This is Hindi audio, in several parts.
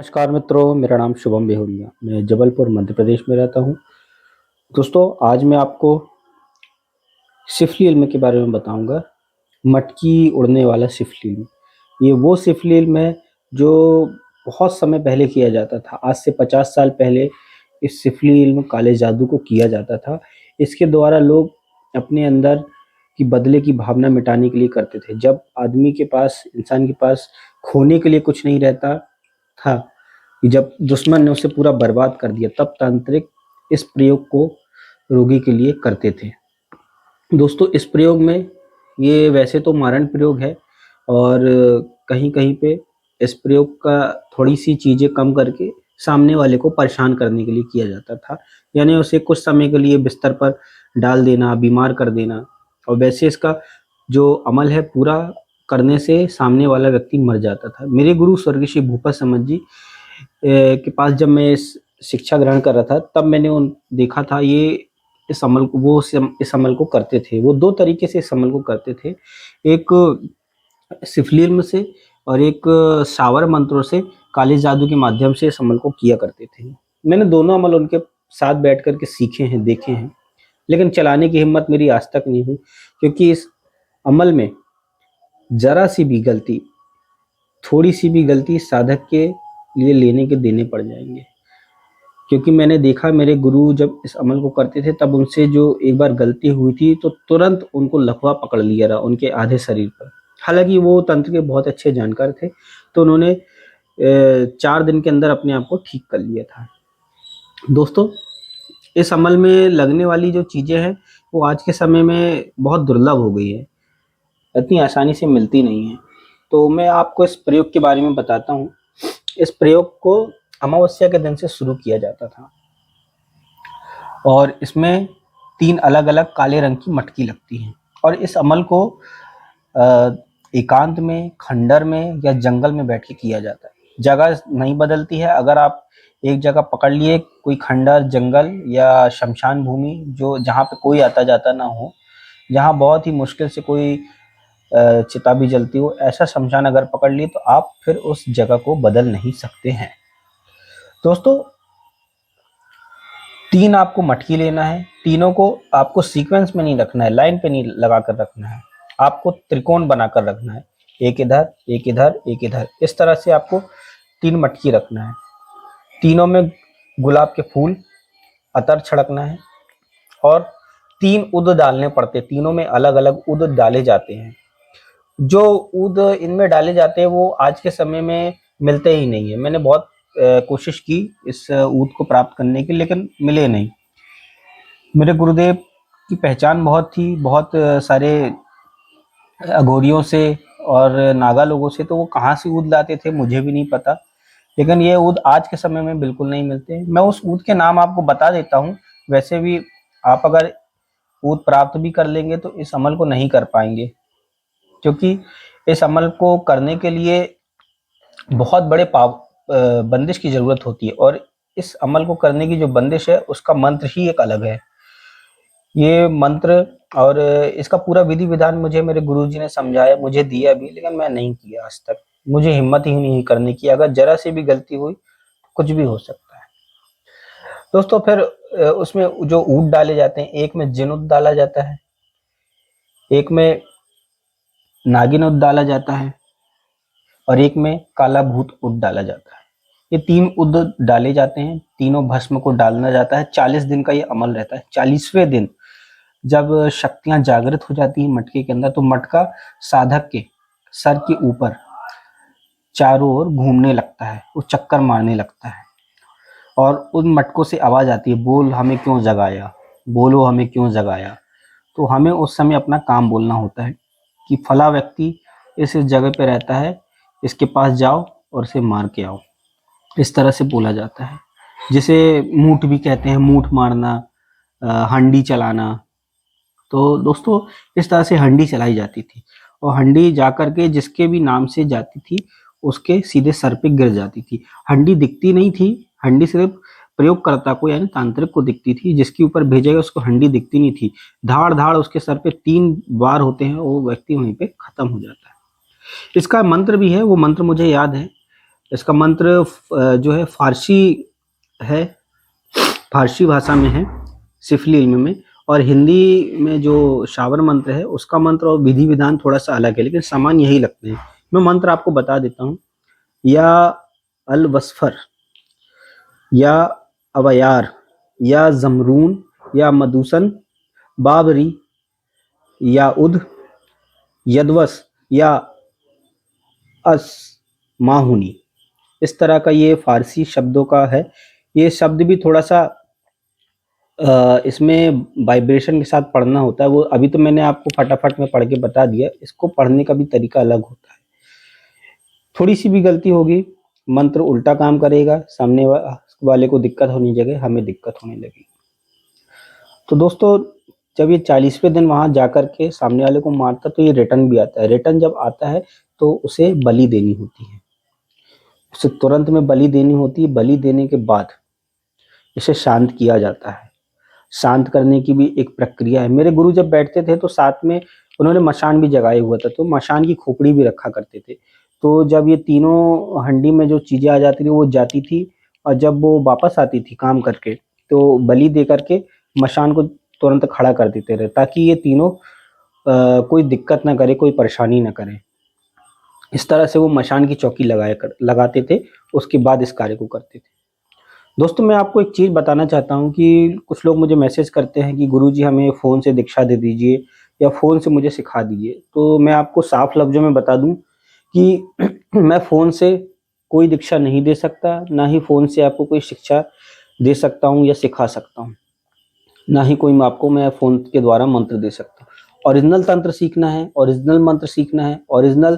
नमस्कार मित्रों, मेरा नाम शुभम बेहुरिया। मैं जबलपुर मध्य प्रदेश में रहता हूँ। दोस्तों, आज मैं आपको सिफली इल्म के बारे में बताऊंगा। मटकी उड़ने वाला सिफली इल्म, ये वो सिफली इल्म है जो बहुत समय पहले किया जाता था। आज से 50 साल पहले इस सिफली इल्म काले जादू को किया जाता था। इसके द्वारा लोग अपने अंदर की बदले की भावना मिटाने के लिए करते थे। जब आदमी के पास, इंसान के पास खोने के लिए कुछ नहीं रहता था, कि जब दुश्मन ने उसे पूरा बर्बाद कर दिया, तब तांत्रिक इस प्रयोग को रोगी के लिए करते थे। दोस्तों, इस प्रयोग में, ये वैसे तो मारण प्रयोग है और कहीं कहीं पे इस प्रयोग का थोड़ी सी चीज़ें कम करके सामने वाले को परेशान करने के लिए किया जाता था। यानी उसे कुछ समय के लिए बिस्तर पर डाल देना, बीमार कर देना। और वैसे इसका जो अमल है, पूरा करने से सामने वाला व्यक्ति मर जाता था। मेरे गुरु स्वर्गीय श्री भूपत समद जी के पास जब मैं इस शिक्षा ग्रहण कर रहा था, तब मैंने उन देखा था, ये इस अमल को, इस अमल को करते थे। वो दो तरीके से इस अमल को करते थे, एक सिफली इल्म से और एक शावर मंत्रों से, काले जादू के माध्यम से इस अमल को किया करते थे। मैंने दोनों अमल उनके साथ बैठ करके सीखे हैं, देखे हैं, लेकिन चलाने की हिम्मत मेरी आज तक नहीं हुई, क्योंकि इस अमल में जरा सी भी गलती, थोड़ी सी भी गलती साधक के लिए लेने के देने पड़ जाएंगे। क्योंकि मैंने देखा, मेरे गुरु जब इस अमल को करते थे, तब उनसे जो एक बार गलती हुई थी, तो तुरंत उनको लकवा पकड़ लिया रहा उनके आधे शरीर पर। हालांकि वो तंत्र के बहुत अच्छे जानकार थे, तो उन्होंने 4 दिन के अंदर अपने आप को ठीक कर लिया था। दोस्तों, इस अमल में लगने वाली जो चीज़ें हैं, वो आज के समय में बहुत दुर्लभ हो गई है, इतनी आसानी से मिलती नहीं है। तो मैं आपको इस प्रयोग के बारे में बताता हूँ। इस प्रयोग को अमावस्या के दिन से शुरू किया जाता था और इसमें 3 अलग अलग काले रंग की मटकी लगती हैं। और इस अमल को एकांत में, खंडर में या जंगल में बैठ के किया जाता है। जगह नहीं बदलती है। अगर आप एक जगह पकड़ लिए, कोई खंडर, जंगल या शमशान भूमि, जो जहाँ पे कोई आता जाता ना हो, जहाँ बहुत ही मुश्किल से कोई चिता भी जलती हो, ऐसा शमशान अगर पकड़ लिए, तो आप फिर उस जगह को बदल नहीं सकते हैं। दोस्तों, 3 आपको मटकी लेना है। तीनों को आपको सीक्वेंस में नहीं रखना है, लाइन पे नहीं लगा कर रखना है, आपको त्रिकोण बनाकर रखना है। एक इधर, एक इधर, एक इधर, इस तरह से आपको 3 मटकी रखना है। तीनों में गुलाब के फूल, अतर छिड़कना है और 3 उद डालने पड़ते हैं। तीनों में अलग अलग उद डाले जाते हैं। जो उद इनमें डाले जाते हैं, वो आज के समय में मिलते ही नहीं है। मैंने बहुत कोशिश की इस ऊद को प्राप्त करने की, लेकिन मिले नहीं। मेरे गुरुदेव की पहचान बहुत थी, बहुत सारे अघोरियों से और नागा लोगों से, तो वो कहाँ से ऊद लाते थे मुझे भी नहीं पता, लेकिन ये ऊद आज के समय में बिल्कुल नहीं मिलते। मैं उस ऊद के नाम आपको बता देता हूँ। वैसे भी आप अगर ऊद प्राप्त भी कर लेंगे, तो इस अमल को नहीं कर पाएंगे, क्योंकि इस अमल को करने के लिए बहुत बड़े बंदिश की जरूरत होती है। और इस अमल को करने की जो बंदिश है, उसका मंत्र ही एक अलग है। ये मंत्र और इसका पूरा विधि विधान मुझे मेरे गुरुजी ने समझाया, मुझे दिया भी, लेकिन मैं नहीं किया आज तक। मुझे हिम्मत ही नहीं करने की। अगर जरा सी भी गलती हुई, कुछ भी हो सकता है। दोस्तों, फिर उसमें जो ऊद डाले जाते हैं, एक में जिन ऊद डाला जाता है, एक में नागिन ऊद डाला जाता है और एक में काला भूत ऊद डाला जाता है। ये 3 ऊद डाले जाते हैं। तीनों भस्म को डालना जाता है। 40 दिन का ये अमल रहता है। 40वें दिन जब शक्तियां जागृत हो जाती हैं मटके के अंदर, तो मटका साधक के सर के ऊपर चारों ओर घूमने लगता है, वो चक्कर मारने लगता है और उन मटकों से आवाज आती है, बोल हमें क्यों जगाया, बोलो हमें क्यों जगाया। तो हमें उस समय अपना काम बोलना होता है कि फला व्यक्ति इस जगह पे रहता है, इसके पास जाओ और इसे मार के आओ। इस तरह से बोला जाता है, जिसे मूठ भी कहते हैं, मूठ मारना, हंडी चलाना। तो दोस्तों, इस तरह से हंडी चलाई जाती थी और हंडी जाकर के जिसके भी नाम से जाती थी, उसके सीधे सर पे गिर जाती थी। हंडी दिखती नहीं थी, हंडी सिर्फ प्रयोगकर्ता को, यानी तांत्रिक को दिखती थी। जिसके ऊपर भेजा गया उसको हंडी दिखती नहीं थी। धाड़ धाड़ उसके सर पे 3 बार होते हैं, वो व्यक्ति वहीं पे खत्म हो जाता है। इसका मंत्र भी है, वो मंत्र मुझे याद है। इसका मंत्र जो है फारसी है, फारसी भाषा में है, सिफली इल्म में। और हिंदी में जो शावर मंत्र है उसका मंत्र और विधि विधान थोड़ा सा अलग है, लेकिन समान यही लगते हैं। मैं मंत्र आपको बता देता हूँ। या अल वस्फर, या अवयार, या जमरून, या मधुसन, बाबरी, या उद, यदवस, या असमाहुनी। इस तरह का ये फारसी शब्दों का है। ये शब्द भी थोड़ा सा इसमें वाइब्रेशन के साथ पढ़ना होता है। वो अभी तो मैंने आपको फटाफट में पढ़ के बता दिया, इसको पढ़ने का भी तरीका अलग होता है। थोड़ी सी भी गलती होगी, मंत्र उल्टा काम करेगा, सामने वाले को दिक्कत होने की जगह हमें दिक्कत होने लगेगी। तो दोस्तों, जब ये 40वें दिन वहां जाकर के सामने वाले को मारता तो ये रिटर्न भी आता है। रिटर्न जब आता है तो उसे बलि देनी होती है, उसे तुरंत में बलि देनी होती है। बलि देने के बाद इसे शांत किया जाता है। शांत करने की भी एक प्रक्रिया है। मेरे गुरु जब बैठते थे तो साथ में उन्होंने मशान भी जगाए हुआ था, तो मशान की खोपड़ी भी रखा करते थे। तो जब ये तीनों हंडी में जो चीजें आ जाती थी वो जाती थी, और जब वो वापस आती थी काम करके तो बलि दे करके मशान को तुरंत खड़ा कर देते रहे, ताकि ये तीनों कोई दिक्कत ना करे, कोई परेशानी ना करे। इस तरह से वो मशान की चौकी लगाते थे, उसके बाद इस कार्य को करते थे। दोस्तों, मैं आपको एक चीज़ बताना चाहता हूँ कि कुछ लोग मुझे मैसेज करते हैं कि गुरुजी हमें फ़ोन से दीक्षा दे दीजिए या फ़ोन से मुझे सिखा दीजिए। तो मैं आपको साफ लफ्ज़ों में बता दूँ कि मैं फ़ोन से कोई दीक्षा नहीं दे सकता, ना ही फ़ोन से आपको कोई शिक्षा दे सकता हूँ या सिखा सकता हूँ, ना ही कोई मैं फ़ोन के द्वारा मंत्र दे सकता हूँ। ओरिजिनल तंत्र सीखना है, ओरिजिनल मंत्र सीखना है, ओरिजिनल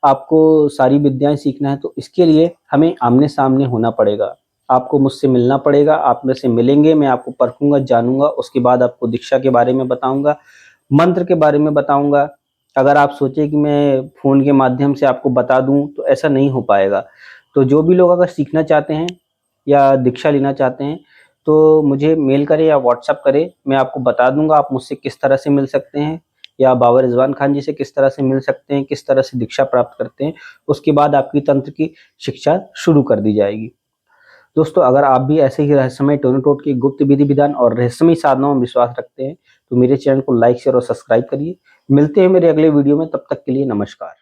आपको सारी विद्याएं सीखना है, तो इसके लिए हमें आमने सामने होना पड़ेगा। आपको मुझसे मिलना पड़ेगा, आप मेरे से मिलेंगे, मैं आपको परखूंगा, जानूंगा, उसके बाद आपको दीक्षा के बारे में बताऊंगा, मंत्र के बारे में बताऊंगा। अगर आप सोचे कि मैं फ़ोन के माध्यम से आपको बता दूं तो ऐसा नहीं हो पाएगा। तो जो भी लोग अगर सीखना चाहते हैं या दीक्षा लेना चाहते हैं तो मुझे मेल करें या व्हाट्सएप करें, मैं आपको बता दूंगा आप मुझसे किस तरह से मिल सकते हैं, या बाबा रिजवान खान जी से किस तरह से मिल सकते हैं, किस तरह से दीक्षा प्राप्त करते हैं। उसके बाद आपकी तंत्र की शिक्षा शुरू कर दी जाएगी। दोस्तों, अगर आप भी ऐसे ही रहस्यमय टोन टोट की गुप्त विधि विधान और रहस्यमय साधनाओं में विश्वास रखते हैं तो मेरे चैनल को लाइक शेयर और सब्सक्राइब करिए। मिलते हैं मेरे अगले वीडियो में, तब तक के लिए नमस्कार।